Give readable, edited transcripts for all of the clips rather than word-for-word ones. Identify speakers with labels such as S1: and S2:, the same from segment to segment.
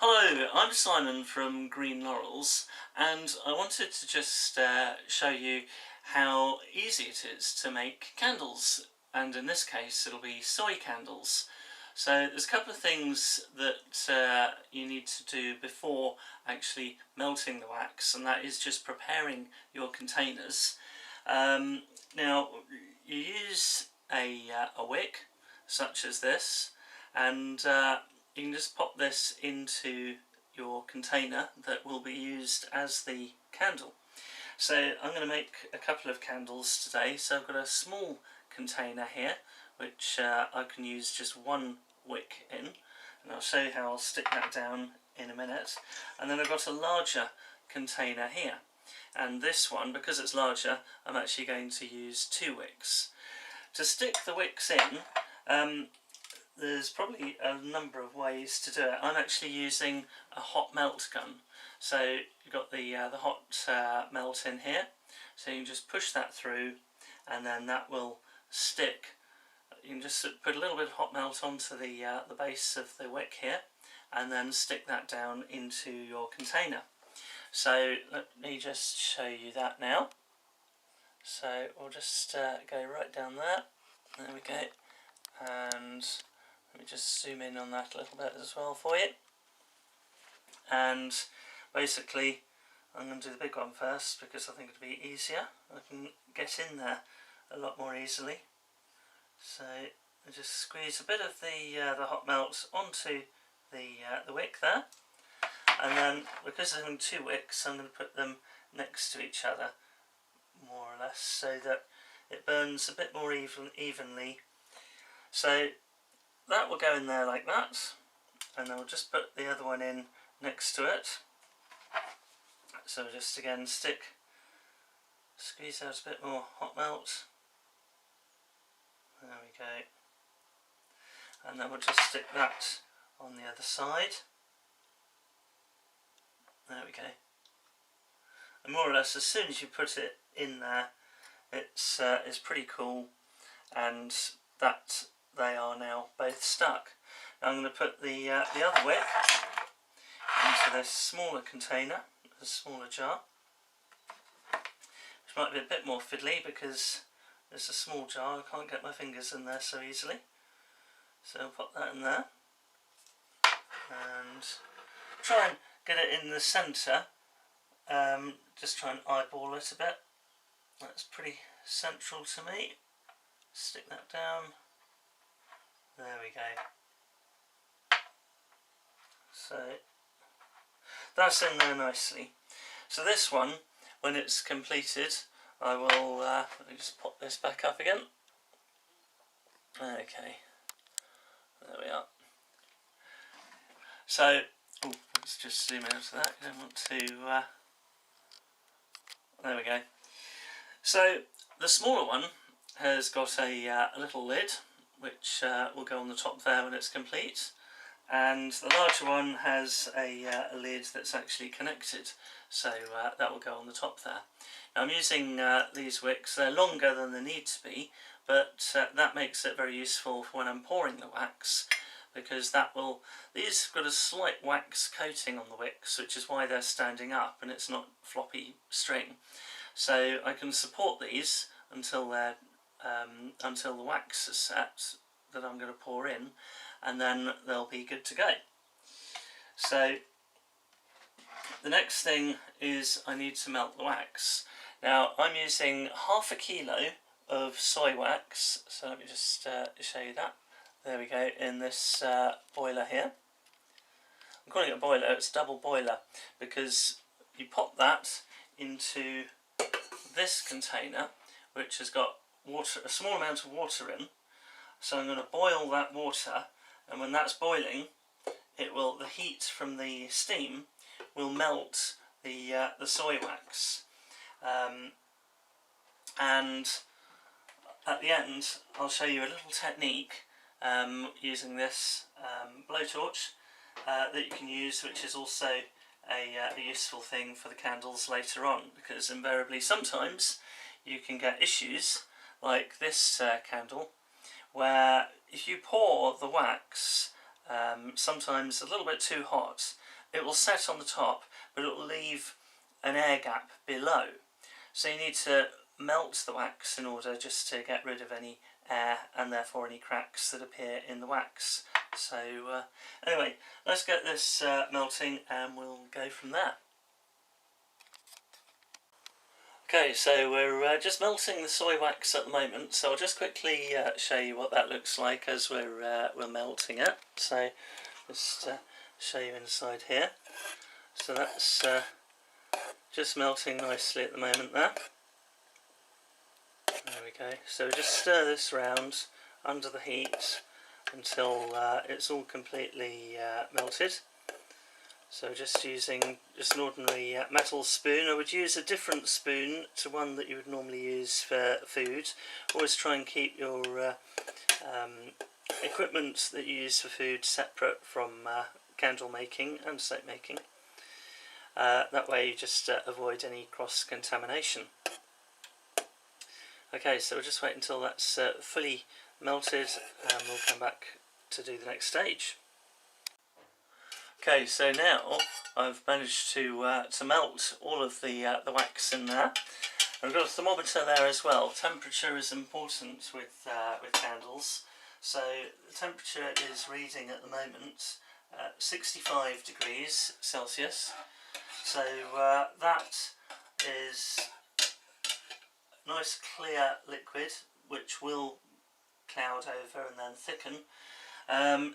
S1: Hello, I'm Simon from Green Laurels, and I wanted to just show you how easy it is to make candles, and in this case it'll be soy candles. So there's a couple of things that you need to do before actually melting the wax, and that is just preparing your containers. Now you use a wick such as this, and you can just pop this into your container that will be used as the candle. So I'm going to make a couple of candles today. So I've got a small container here which I can use just one wick in, and I'll show you how I'll stick that down in a minute. And then I've got a larger container here, and this one, because it's larger, I'm actually going to use 2 wicks. To stick the wicks in, there's probably a number of ways to do it. I'm actually using a hot melt gun. So you've got the hot melt in here, so you can just push that through, and then that will stick. You can just put a little bit of hot melt onto the base of the wick here, and then stick that down into your container. So let me just show you that now. So we'll just go right down there. There we go. And let me just zoom in on that a little bit as well for you. And basically I'm going to do the big one first because I think it'll be easier. I can get in there a lot more easily. So I just squeeze a bit of the hot melt onto the wick there, and then because I'm having 2 wicks, I'm going to put them next to each other more or less so that it burns a bit more evenly. So that will go in there like that, and I'll just put the other one in next to it. So just again squeeze out a bit more hot melt. There we go. And then we'll just stick that on the other side. There we go. And more or less as soon as you put it in there, it's pretty cool, and that they are now both stuck. Now I'm going to put the other wick into this smaller container, a smaller jar, which might be a bit more fiddly because it's a small jar. I can't get my fingers in there so easily. So I'll pop that in there and try and get it in the centre. Just try and eyeball it a bit. That's pretty central to me. Stick that down. There we go. So that's in there nicely. So this one, when it's completed, I will let me just pop this back up again. Okay, there we are. So let's just zoom out to that. I don't want to. There we go. So the smaller one has got a little lid which will go on the top there when it's complete, and the larger one has a lid that's actually connected, so that will go on the top there. Now I'm using these wicks. They're longer than they need to be, but that makes it very useful for when I'm pouring the wax, because these have got a slight wax coating on the wicks, which is why they're standing up and it's not floppy string. So I can support these until the wax is set that I'm going to pour in, and then they'll be good to go. So the next thing is I need to melt the wax. Now I'm using ½ kilo of soy wax, so let me just show you that. There we go, in this boiler here. I'm calling it a boiler, it's a double boiler, because you pop that into this container which has got water, a small amount of water in. So I'm going to boil that water, and when that's boiling, the heat from the steam will melt the soy wax, and at the end I'll show you a little technique using this blowtorch that you can use, which is also a useful thing for the candles later on, because invariably sometimes you can get issues like this candle, where if you pour the wax sometimes a little bit too hot, it will set on the top, but it will leave an air gap below. So you need to melt the wax in order just to get rid of any air and therefore any cracks that appear in the wax. So anyway, let's get this melting and we'll go from there. Okay, so we're just melting the soy wax at the moment, so I'll just quickly show you what that looks like as we're melting it. So just show you inside here. So that's just melting nicely at the moment there. There we go. So just stir this round under the heat until it's all completely melted. So just using just an ordinary metal spoon. I would use a different spoon to one that you would normally use for food. Always try and keep your equipment that you use for food separate from candle making and soap making. That way you just avoid any cross-contamination. Okay, so we'll just wait until that's fully melted and we'll come back to do the next stage. Okay, so now I've managed to melt all of the wax in there. I've got a thermometer there as well. Temperature is important with candles. So the temperature is reading at the moment 65 degrees Celsius. So that is nice clear liquid which will cloud over and then thicken.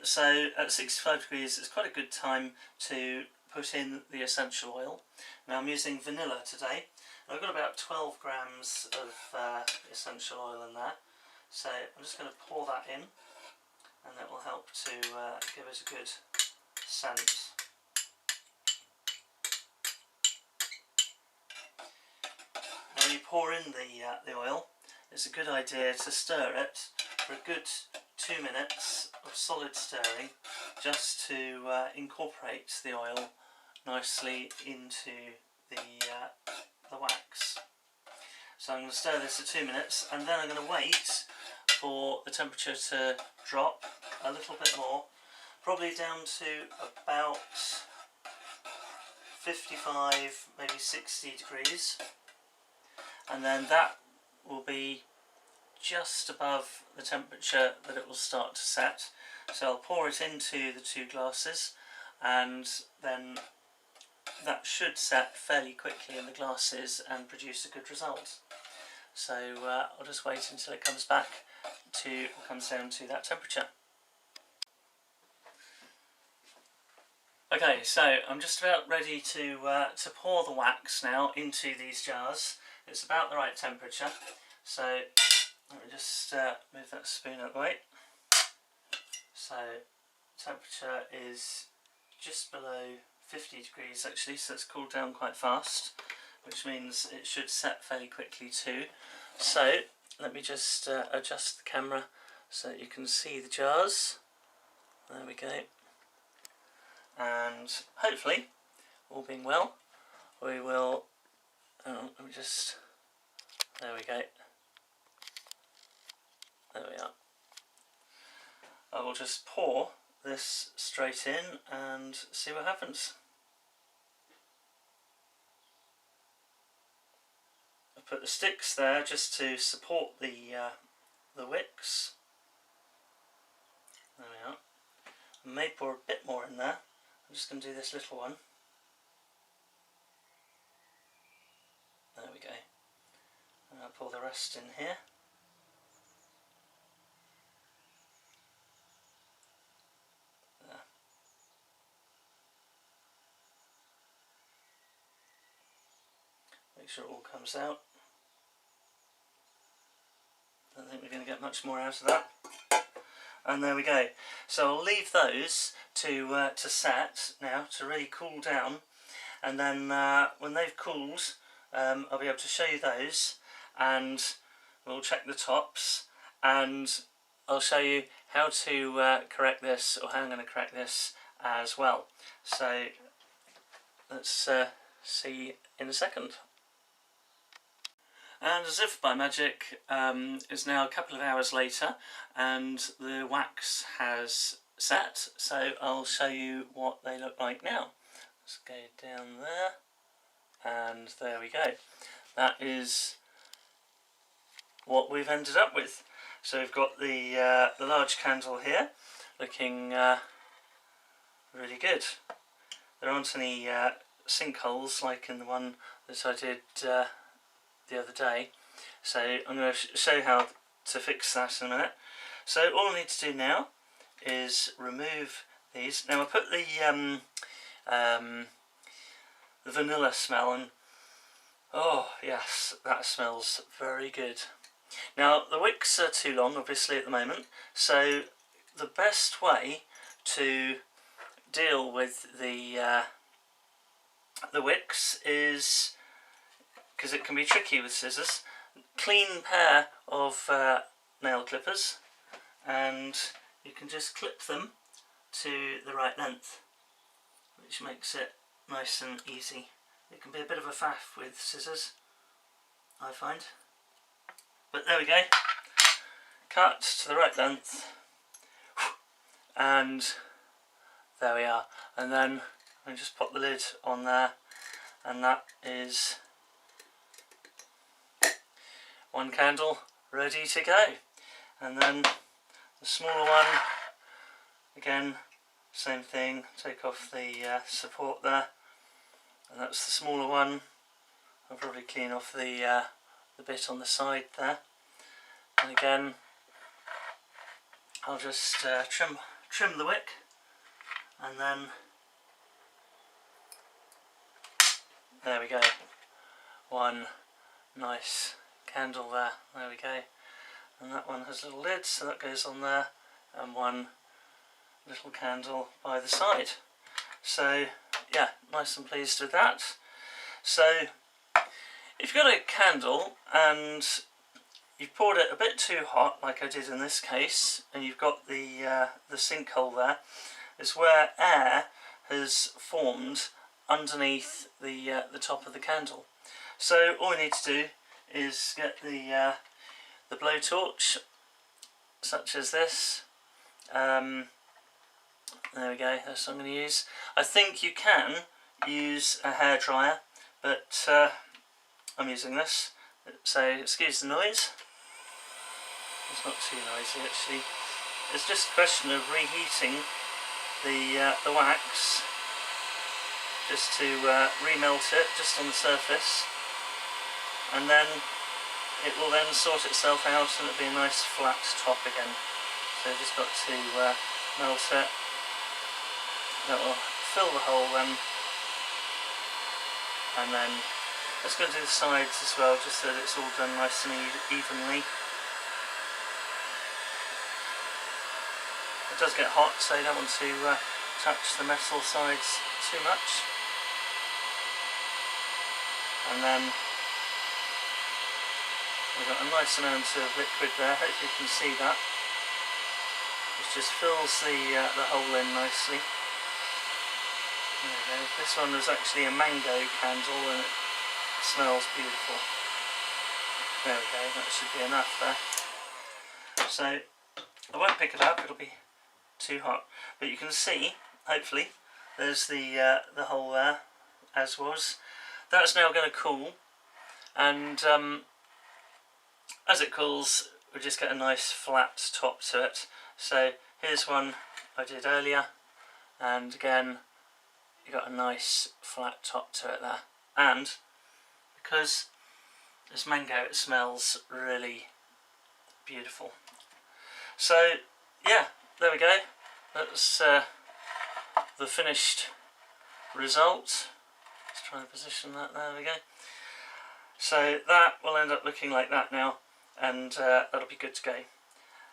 S1: So at 65 degrees it's quite a good time to put in the essential oil. Now I'm using vanilla today. I've got about 12 grams of essential oil in there. So I'm just going to pour that in and that will help to give it a good scent. When you pour in the oil, it's a good idea to stir it for a good 2 minutes of solid stirring, just to incorporate the oil nicely into the wax. So I'm going to stir this for 2 minutes and then I'm going to wait for the temperature to drop a little bit more, probably down to about 55, maybe 60 degrees, and then that will be just above the temperature that it will start to set. So I'll pour it into the 2 glasses and then that should set fairly quickly in the glasses and produce a good result. So I'll just wait until it comes down to that temperature. Okay, so I'm just about ready to pour the wax now into these jars. It's about the right temperature. So let me just move that spoon out of the way. So temperature is just below 50 degrees actually, so it's cooled down quite fast, which means it should set fairly quickly too. So let me just adjust the camera so that you can see the jars. There we go. And hopefully, all being well, we will, let me just, there we go. There we are. I will just pour this straight in and see what happens. I've put the sticks there just to support the wicks. There we are. I may pour a bit more in there. I'm just going to do this little one. There we go. And I'll pour the rest in here. There. Make sure it all comes out. I don't think we're going to get much more out of that. And there we go. So I'll leave those to set now, to really cool down, and then when they've cooled I'll be able to show you those, and we'll check the tops, and I'll show you how to correct this, or how I'm going to correct this as well. So let's see in a second. And as if by magic, it's now a couple of hours later and the wax has set, so I'll show you what they look like now. Let's go down there, and there we go. That is what we've ended up with. So we've got the large candle here, looking really good. There aren't any sinkholes like in the one that I did the other day, so I'm going to show how to fix that in a minute. So all I need to do now is remove these. Now I put the vanilla smell, and oh yes, that smells very good. Now the wicks are too long obviously at the moment, so the best way to deal with the wicks is, because it can be tricky with scissors, clean pair of nail clippers, and you can just clip them to the right length, which makes it nice and easy. It can be a bit of a faff with scissors, I find, but there we go. Cut to the right length, and there we are. And then I just pop the lid on there, and that is one candle ready to go. And then the smaller one, again, same thing, take off the support there, and that's the smaller one. I'll probably clean off the bit on the side there, and again I'll just trim the wick, and then there we go, one nice candle there. There we go. And that one has a little lid, so that goes on there, and one little candle by the side. So yeah, nice and pleased with that. So if you've got a candle and you've poured it a bit too hot, like I did in this case, and you've got the sinkhole there, is where air has formed underneath the top of the candle. So all we need to do is get the blowtorch, such as this. There we go, that's what I'm going to use. I think you can use a hairdryer, but I'm using this, so excuse the noise. It's not too noisy actually. It's just a question of reheating the wax, just to remelt it just on the surface, and then it will then sort itself out and it'll be a nice flat top again. So you've just got to melt it. That will fill the hole then, and then let's go to the sides as well, just so that it's all done nice and evenly. It does get hot, so you don't want to touch the metal sides too much. And then we've got a nice amount of liquid there, hopefully you can see that. It just fills the hole in nicely. There we go. This one was actually a mango candle and it smells beautiful. There we go, that should be enough there. So I won't pick it up, it'll be too hot. But you can see, hopefully, there's the hole there, as was. That's now going to cool, and as it cools we just get a nice flat top to it. So here's one I did earlier, and again you got a nice flat top to it there, and because it's mango it smells really beautiful. So yeah, there we go, that's the finished result. Let's try and position that, there we go. So that will end up looking like that now, and that'll be good to go.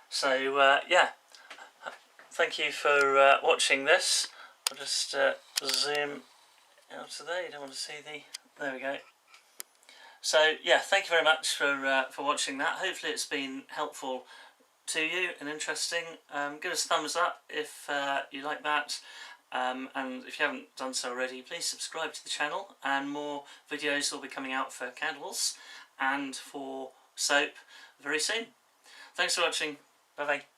S1: So yeah, thank you for watching this. I'll just zoom out of there, you don't want to see there we go. So yeah, thank you very much for watching that. Hopefully it's been helpful to you and interesting. Give us a thumbs up if you like that, and if you haven't done so already, please subscribe to the channel, and more videos will be coming out for candles and for soap very soon. Thanks for watching, bye bye.